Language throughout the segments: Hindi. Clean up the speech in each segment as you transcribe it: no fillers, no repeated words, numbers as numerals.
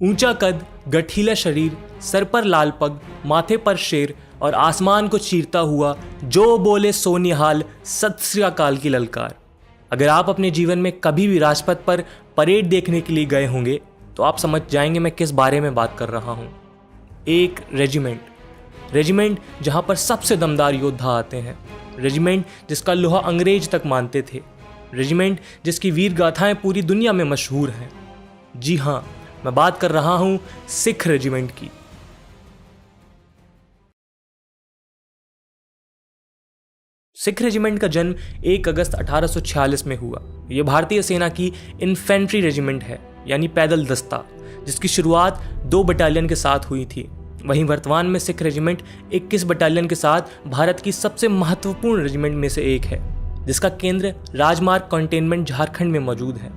ऊंचा कद, गठीला शरीर, सर पर लाल पग, माथे पर शेर और आसमान को चीरता हुआ जो बोले सो निहाल, सत श्री अकाल की ललकार। अगर आप अपने जीवन में कभी भी राजपथ पर परेड देखने के लिए गए होंगे तो आप समझ जाएंगे मैं किस बारे में बात कर रहा हूँ। एक रेजिमेंट जहाँ पर सबसे दमदार योद्धा आते हैं, रेजिमेंट जिसका लोहा अंग्रेज तक मानते थे, रेजिमेंट जिसकी वीर गाथाएं पूरी दुनिया में मशहूर हैं। जी हाँ, मैं बात कर रहा हूँ सिख रेजिमेंट की। सिख रेजिमेंट का जन्म 1 अगस्त 1846 में हुआ। यह भारतीय सेना की इन्फेंट्री रेजिमेंट है, यानी पैदल दस्ता, जिसकी शुरुआत 2 बटालियन के साथ हुई थी। वहीं वर्तमान में सिख रेजिमेंट 21 बटालियन के साथ भारत की सबसे महत्वपूर्ण रेजिमेंट में से एक है, जिसका केंद्र राजमार्ग कंटेनमेंट झारखंड में मौजूद है।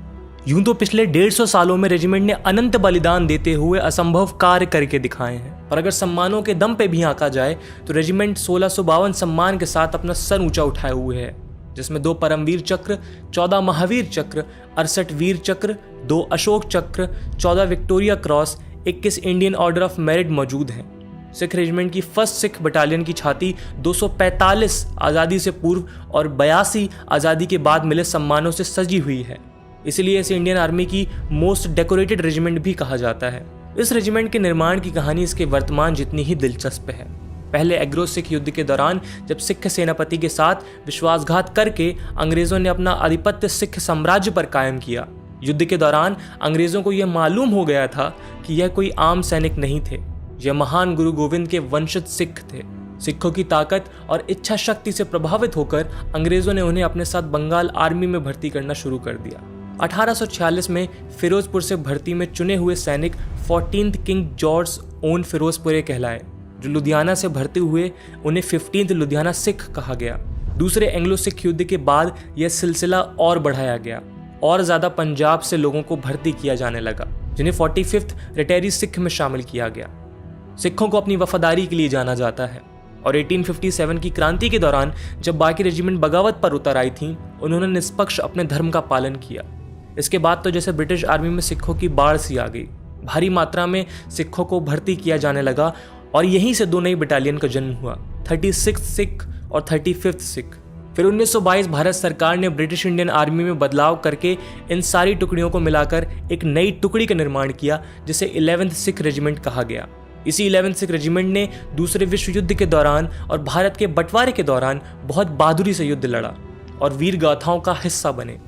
यूं तो पिछले 150 सालों में रेजिमेंट ने अनंत बलिदान देते हुए असंभव कार्य करके दिखाए हैं, पर अगर सम्मानों के दम पे भी आंका जाए तो रेजिमेंट 1652 सम्मान के साथ अपना सर ऊंचा उठाए हुए है, जिसमें 2 परमवीर चक्र, 14 महावीर चक्र, 68 वीर चक्र, 2 अशोक चक्र, 14 Victoria cross, 21 Indian order of merit मौजूद हैं। सिख रेजिमेंट की फर्स्ट सिख बटालियन की छाती 245 आज़ादी से पूर्व और 82 आज़ादी के बाद मिले सम्मानों से सजी हुई है, इसलिए इसे इंडियन आर्मी की मोस्ट डेकोरेटेड रेजिमेंट भी कहा जाता है। इस रेजिमेंट के निर्माण की कहानी इसके वर्तमान जितनी ही दिलचस्प है। पहले एग्रो सिख युद्ध के दौरान जब सिख सेनापति के साथ विश्वासघात करके अंग्रेजों ने अपना आधिपत्य सिख साम्राज्य पर कायम किया, युद्ध के दौरान अंग्रेजों को यह मालूम हो गया था कि यह कोई आम सैनिक नहीं थे, यह महान गुरु गोविंद के वंशज सिख थे। सिखों की ताकत और इच्छा शक्ति से प्रभावित होकर अंग्रेजों ने उन्हें अपने साथ बंगाल आर्मी में भर्ती करना शुरू कर दिया। 1846 में फिरोजपुर से भर्ती में चुने हुए सैनिक 14th किंग जॉर्ज ओन फिरोजपुरे कहलाए। जो लुधियाना से भर्ती हुए उन्हें 15th लुधियाना सिख कहा गया। दूसरे एंग्लो सिख युद्ध के बाद यह सिलसिला और बढ़ाया गया और ज़्यादा पंजाब से लोगों को भर्ती किया जाने लगा, जिन्हें 45th रिटायरी सिख में शामिल किया गया। सिखों को अपनी वफादारी के लिए जाना जाता है और 1857 की क्रांति के दौरान जब बाकी रेजिमेंट बगावत पर उतर आई थीं, उन्होंने निष्पक्ष अपने धर्म का पालन किया। इसके बाद तो जैसे ब्रिटिश आर्मी में सिखों की बाढ़ सी आ गई, भारी मात्रा में सिखों को भर्ती किया जाने लगा और यहीं से 2 नई बटालियन का जन्म हुआ, 36th सिख और 35th सिख। फिर 1922 भारत सरकार ने ब्रिटिश इंडियन आर्मी में बदलाव करके इन सारी टुकड़ियों को मिलाकर एक नई टुकड़ी का निर्माण किया, जिसे 11th सिख रेजिमेंट कहा गया। इसी 11th सिख रेजिमेंट ने दूसरे विश्व युद्ध के दौरान और भारत के बंटवारे के दौरान बहुत बहादुरी से युद्ध लड़ा और वीर गाथाओं का हिस्सा बने।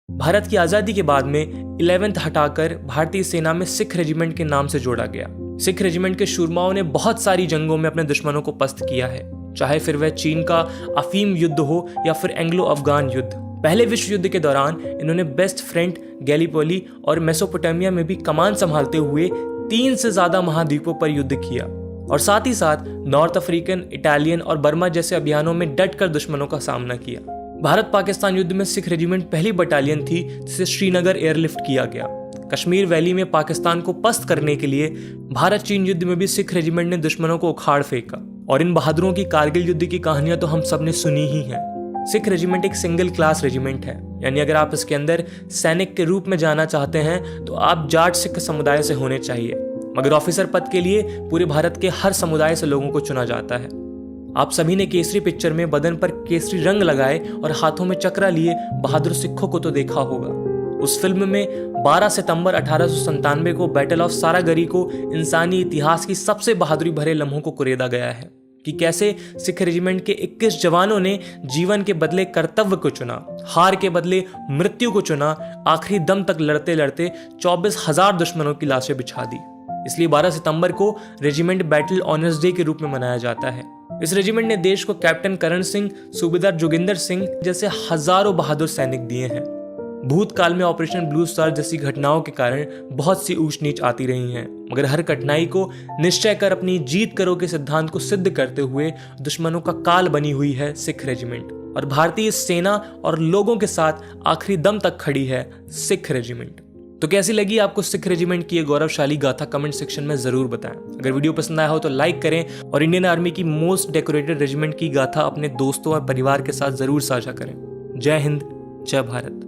भारत की आजादी के बाद में 11th हटाकर भारतीय सेना में सिख रेजिमेंट के नाम से जोड़ा गया। सिख रेजिमेंट के शूरमाओं ने बहुत सारी जंगों में अपने दुश्मनों को पस्त किया है, चाहे फिर वह चीन का अफीम युद्ध हो या फिर एंग्लो अफगान युद्ध। पहले विश्व युद्ध के दौरान इन्होंने वेस्ट फ्रंट, गैलीपोली और मेसोपोटामिया में भी कमान संभालते हुए 3 से ज्यादा महाद्वीपों पर युद्ध किया और साथ ही साथ नॉर्थ अफ्रीकन, इटालियन और बर्मा जैसे अभियानों में डटकर दुश्मनों का सामना किया। भारत पाकिस्तान युद्ध में सिख रेजिमेंट पहली बटालियन थी जिसे श्रीनगर एयरलिफ्ट किया गया। कश्मीर वैली में पाकिस्तान को पस्त करने के लिए भारत चीन युद्ध में भी सिख रेजिमेंट ने दुश्मनों को उखाड़ फेंका और इन बहादुरों की कारगिल युद्ध की कहानियां तो हम सब ने सुनी ही हैं। सिख रेजिमेंट एक सिंगल क्लास रेजिमेंट है, यानी अगर आप इसके अंदर सैनिक के रूप में जाना चाहते हैं तो आप जाट सिख समुदाय से होने चाहिए, मगर ऑफिसर पद के लिए पूरे भारत के हर समुदाय से लोगों को चुना जाता है। आप सभी ने केसरी पिक्चर में बदन पर केसरी रंग लगाए और हाथों में चक्रा लिए बहादुर सिखों को तो देखा होगा। उस फिल्म में 12 सितंबर 1897 को बैटल ऑफ सारागरी को इंसानी इतिहास की सबसे बहादुरी भरे लम्हों को कुरेदा गया है कि कैसे सिख रेजिमेंट के 21 जवानों ने जीवन के बदले कर्तव्य को चुना, हार के बदले मृत्यु को चुना, आखिरी दम तक लड़ते लड़ते 24,000 दुश्मनों की लाशें बिछा दी। इसलिए 12 सितंबर को रेजिमेंट बैटल ऑनर्स डे के रूप में मनाया जाता है। इस रेजिमेंट ने देश को कैप्टन करण सिंह, सूबेदार जोगिंदर सिंह जैसे हजारों बहादुर सैनिक दिए हैं। भूतकाल में ऑपरेशन ब्लू स्टार जैसी घटनाओं के कारण बहुत सी ऊंच नीच आती रही हैं, मगर हर कठिनाई को निश्चय कर अपनी जीत करो के सिद्धांत को सिद्ध करते हुए दुश्मनों का काल बनी हुई है सिख रेजिमेंट, और भारतीय सेना और लोगों के साथ आखिरी दम तक खड़ी है सिख रेजिमेंट। तो कैसी लगी आपको सिख रेजिमेंट की ये गौरवशाली गाथा? कमेंट सेक्शन में जरूर बताएं। अगर वीडियो पसंद आया हो तो लाइक करें और इंडियन आर्मी की मोस्ट डेकोरेटेड रेजिमेंट की गाथा अपने दोस्तों और परिवार के साथ जरूर साझा करें। जय हिंद, जय भारत।